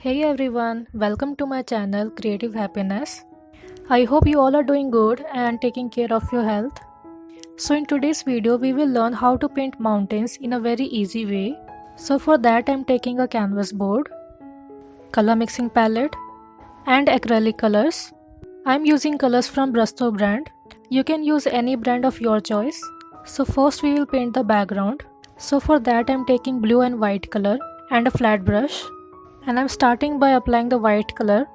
Hey everyone, welcome to my channel Creative Happiness. I hope you all are doing good and taking care of your health. So in today's video we will learn how to paint mountains in a very easy way. So for that I'm taking a canvas board, color mixing palette and acrylic colors. I'm using colors from Brusto brand. You can use any brand of your choice. So first we will paint the background. So for that I'm taking blue and white color and a flat brush. And I'm starting by applying the white color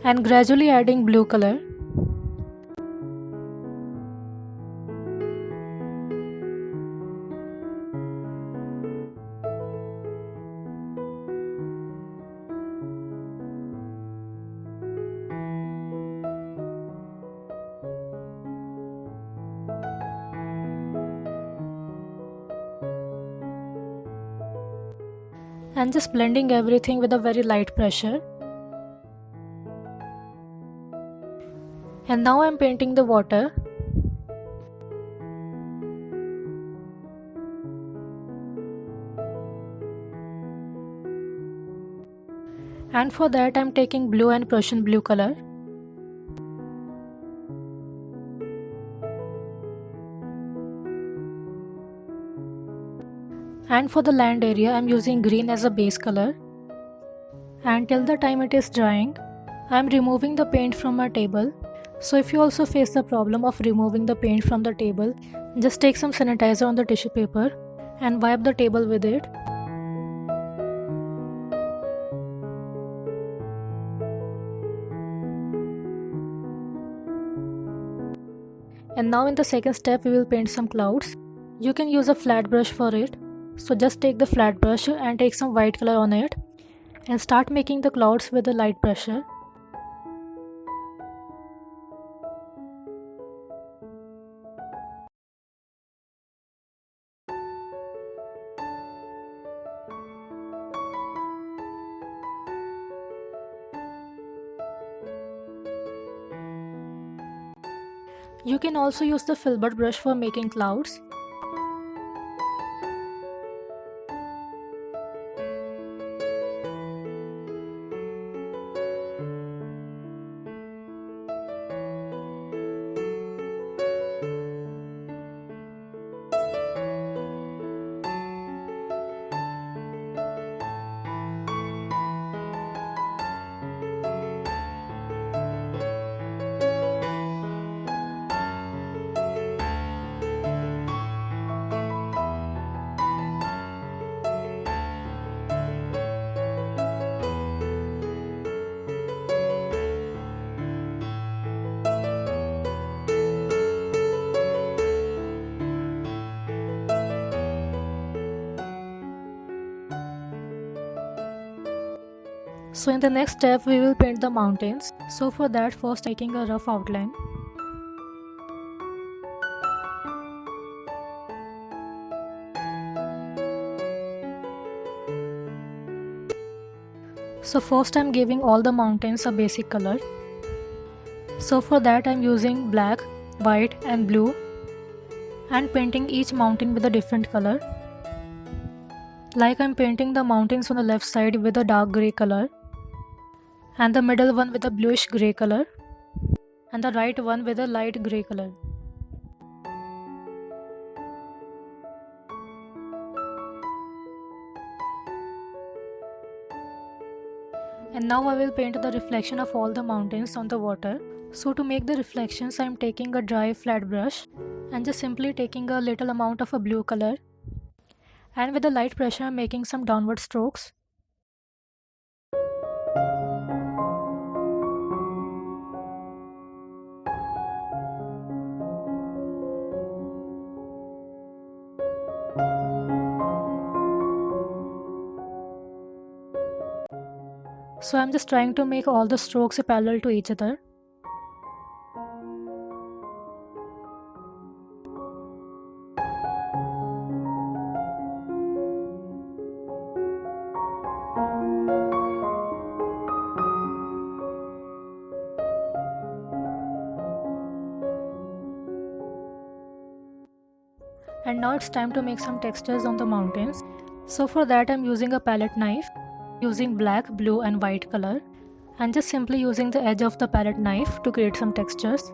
and gradually adding blue color. And just blending everything with a very light pressure. And now I'm painting the water. And for that I'm taking blue and Prussian blue color. And for the land area I'm using green as a base color. And till the time it is drying, I'm removing the paint from my table. So if you also face the problem of removing the paint from the table, just take some sanitizer on the tissue paper and wipe the table with it. And now in the second step we will paint some clouds. You can use a flat brush for it. So just take the flat brush and take some white color on it and start making the clouds with a light pressure. You can also use the filbert brush for making clouds. So in the next step we will paint the mountains. So for that first making a rough outline. So first I'm giving all the mountains a basic color. So for that I'm using black, white and blue and painting each mountain with a different color. Like I'm painting the mountains on the left side with a dark grey color, and the middle one with a bluish grey color, and the right one with a light grey color. And now I will paint the reflection of all the mountains on the water. So to make the reflections I am taking a dry flat brush and just simply taking a little amount of a blue color, and with a light pressure I am making some downward strokes. So I'm just trying to make all the strokes parallel to each other. And Now it's time to make some textures on the mountains. So for that I'm using a palette knife, using black, blue and white color, and just simply using the edge of the palette knife to create some textures.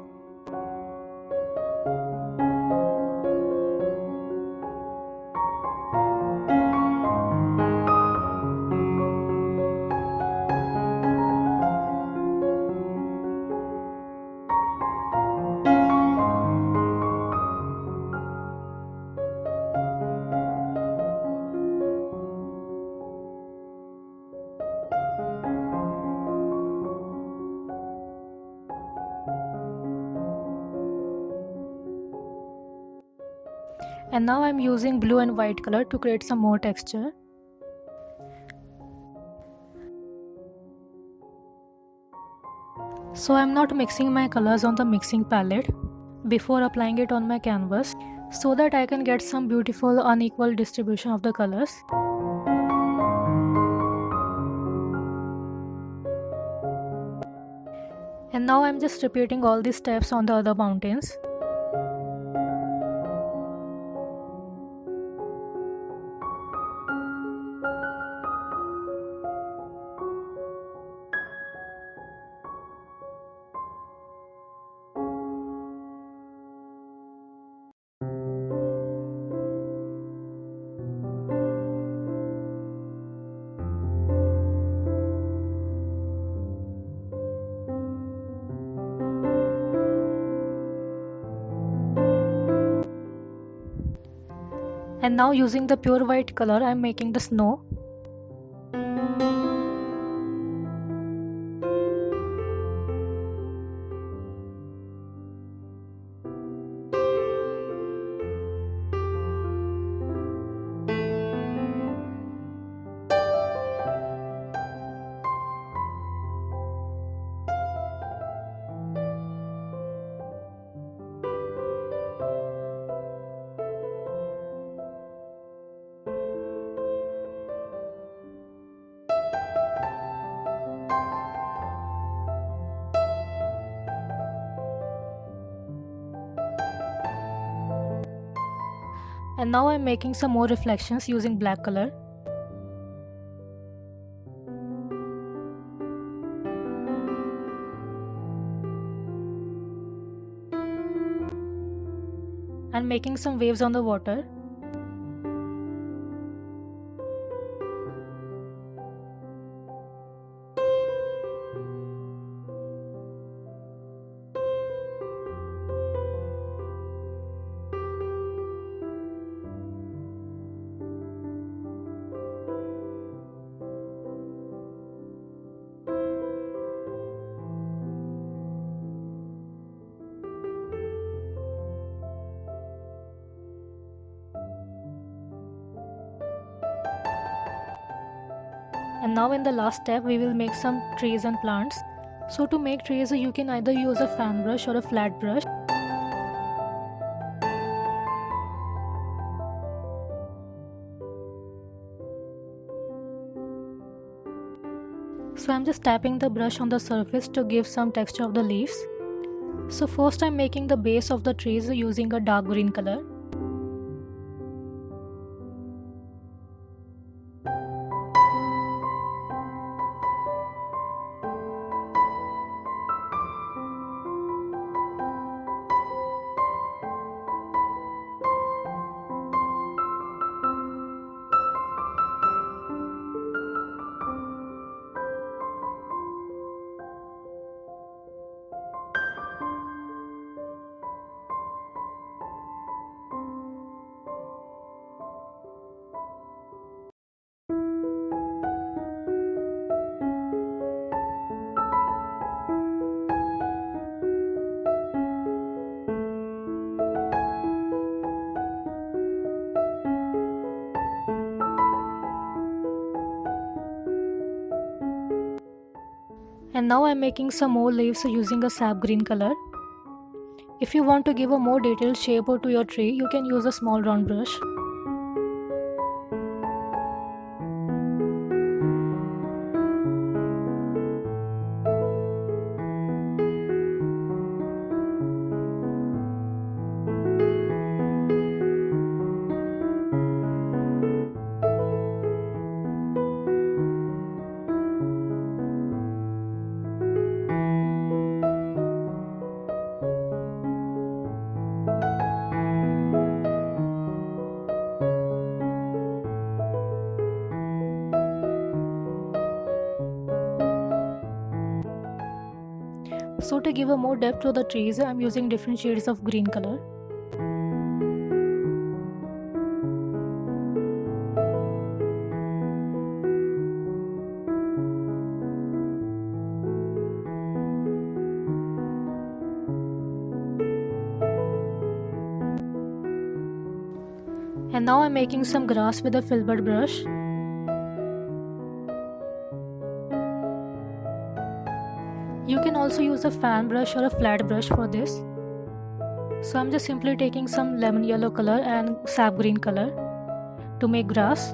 And now I'm using blue and white color to create some more texture. So I'm not mixing my colors on the mixing palette before applying it on my canvas, so that I can get some beautiful unequal distribution of the colors. And now I'm just repeating all these steps on the other mountains. And now using the pure white color, I'm making the snow. And now I'm making some more reflections using black color. And making some waves on the water. And now in the last step we will make some trees and plants. So to make trees you can either use a fan brush or a flat brush. So I'm just tapping the brush on the surface to give some texture of the leaves. So first I'm making the base of the trees using a dark green color. And now I'm making some more leaves using a sap green color. If you want to give a more detailed shape to your tree, you can use a small round brush. So to give a more depth to the trees, I'm using different shades of green color. And now I'm making some grass with a filbert brush. You can also use a fan brush or a flat brush for this. So I'm just simply taking some lemon yellow color and sap green color to make grass.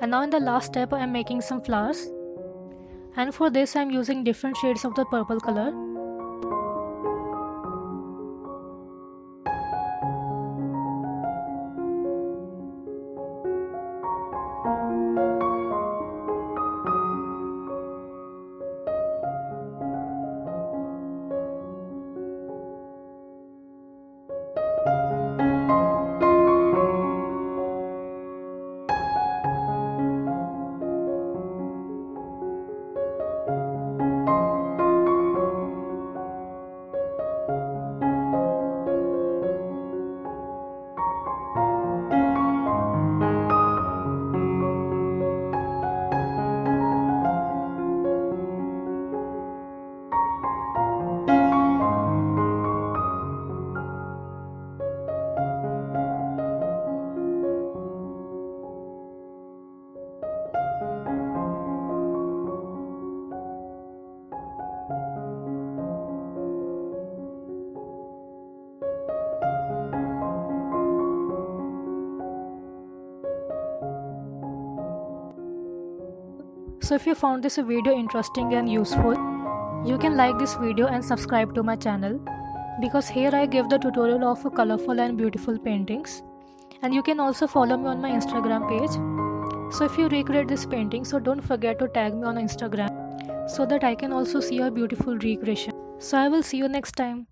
And now in the last step, I am making some flowers. And for this I am using different shades of the purple color. So if you found this video interesting and useful, you can like this video and subscribe to my channel, because here I give the tutorial of colorful and beautiful paintings. And you can also follow me on my Instagram page. So if you recreate this painting, so don't forget to tag me on Instagram so that I can also see your beautiful recreation. So I will see you next time.